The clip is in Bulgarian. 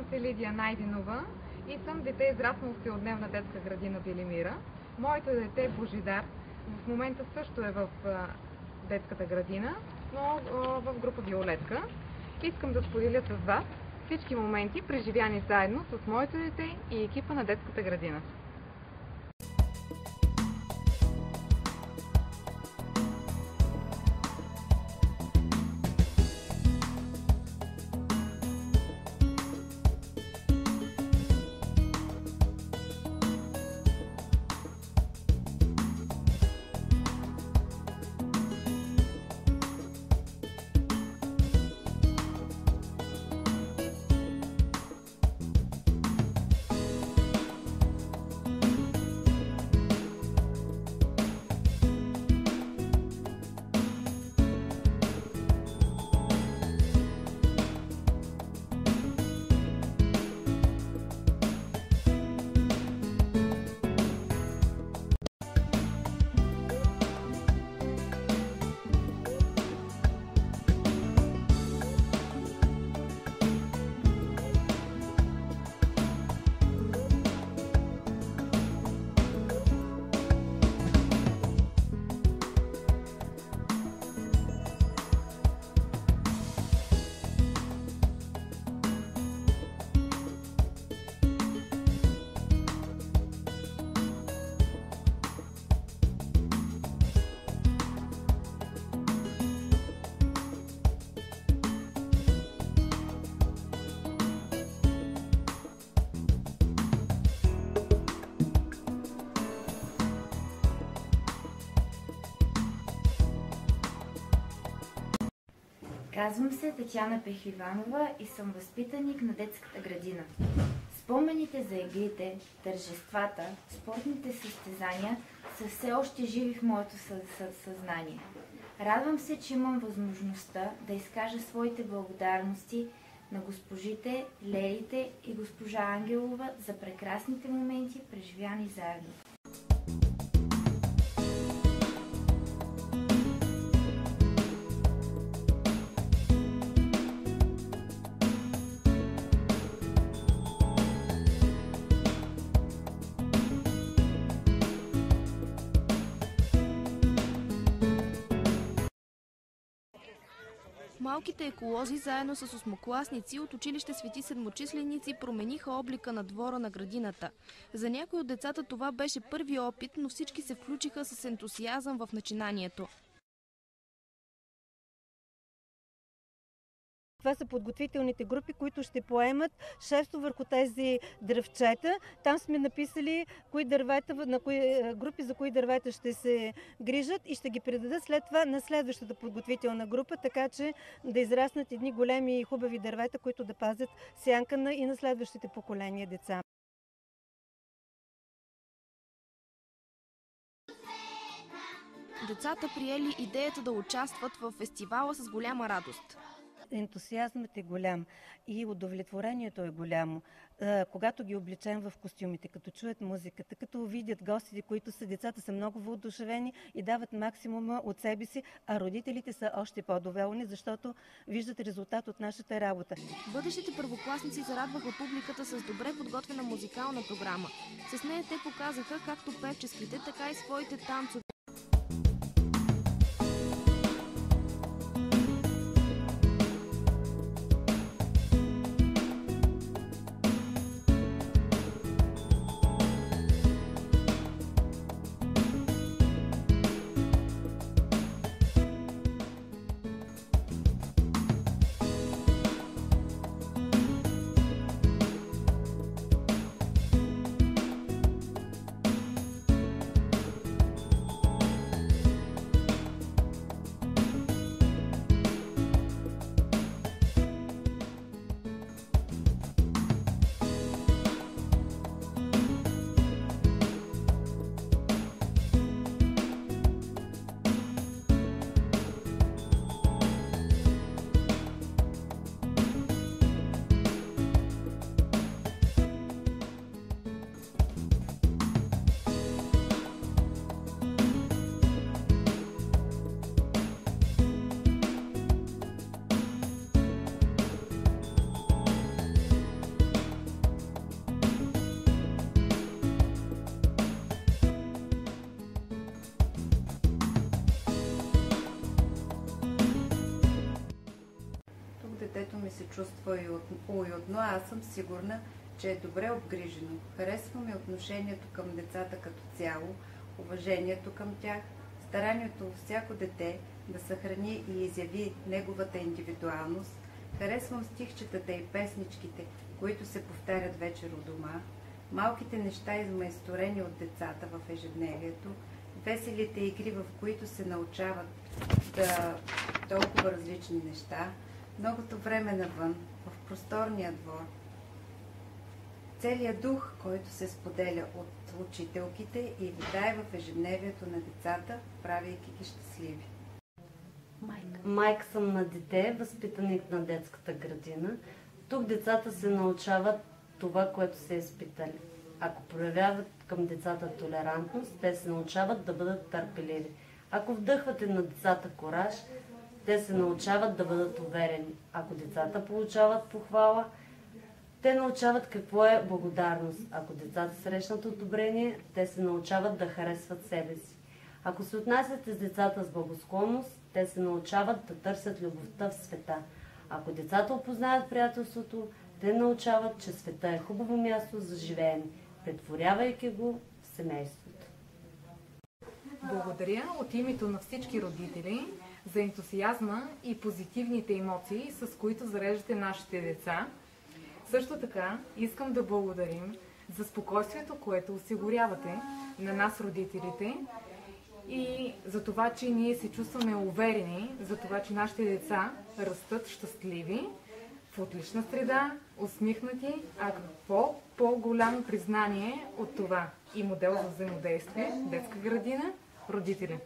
се Лидия Найденова и съм дете израснало в целодневна детска градина Белимира. Моето дете Божидар в момента също е в детската градина, но в група Виолетка. Искам да споделя с вас всички моменти, преживяни заедно с моето дете и екипа на детската градина. Казвам се Татяна Пехливанова и съм възпитаник на детската градина. Спомените за игрите, тържествата, спортните състезания са все още живи в моето съзнание. Радвам се, че имам възможността да изкажа своите благодарности на госпожите Лелите и госпожа Ангелова за прекрасните моменти, преживяни заедно. Малките еколози заедно с осмокласници от училище Свети Седмочисленици промениха облика на двора на градината. За някои от децата това беше първи опит, но всички се включиха с ентусиазъм в начинанието. Това са подготвителните групи, които ще поемат шесто върху тези дръвчета. Там сме написали на кои групи за кои дървета ще се грижат и ще ги предадат след това на следващата подготвителна група, така че да израснат едни големи и хубави дървета, които да пазят сянка и на следващите поколения деца. Децата приели идеята да участват в фестивала с голяма радост. Ентусиазмът е голям и удовлетворението е голямо. Когато ги облечем в костюмите, като чуят музиката, като видят гостите, които са, децата са много въодушевени и дават максимума от себе си, а родителите са още по-доволни, защото виждат резултат от нашата работа. Бъдещите първокласници зарадваха публиката с добре подготвена музикална програма. С нея те показаха както певческите, така и своите танцове. детето ми се чувства уютно, а аз съм сигурна, че е добре обгрижено. Харесва ми отношението към децата като цяло, уважението към тях, старанието всяко дете да съхрани и изяви неговата индивидуалност. Харесвам стихчетата и песничките, които се повтарят вечер у дома, малките неща, измайсторени от децата в ежедневието, веселите игри, в които се научават толкова различни неща, многото време навън, в просторния двор, целият дух, който се споделя от учителките и витае в ежедневието на децата, правейки ги щастливи. Майка съм на дете, възпитаник на детската градина. Тук децата се научават това, което са изпитали. Ако проявяват към децата толерантност, те се научават да бъдат търпеливи. Ако вдъхвате на децата кураж, те се научават да бъдат уверени. Ако децата получават похвала, те научават какво е благодарност. Ако децата срещнат одобрение, те се научават да харесват себе си. Ако се отнасяте с децата с благосклонност, те се научават да търсят любовта в света. Ако децата опознаят приятелството, те научават, че света е хубаво място за живеене, претворявайки го в семейството. Благодаря от името на всички родители за ентусиазма и позитивните емоции, с които зареждате нашите деца. Също така искам да благодарим за спокойствието, което осигурявате на нас родителите и за това, че ние се чувстваме уверени, за това, че нашите деца растат щастливи, в отлична среда, усмихнати, а какво по-голямо признание от това и модел за взаимодействие, детска градина, родители.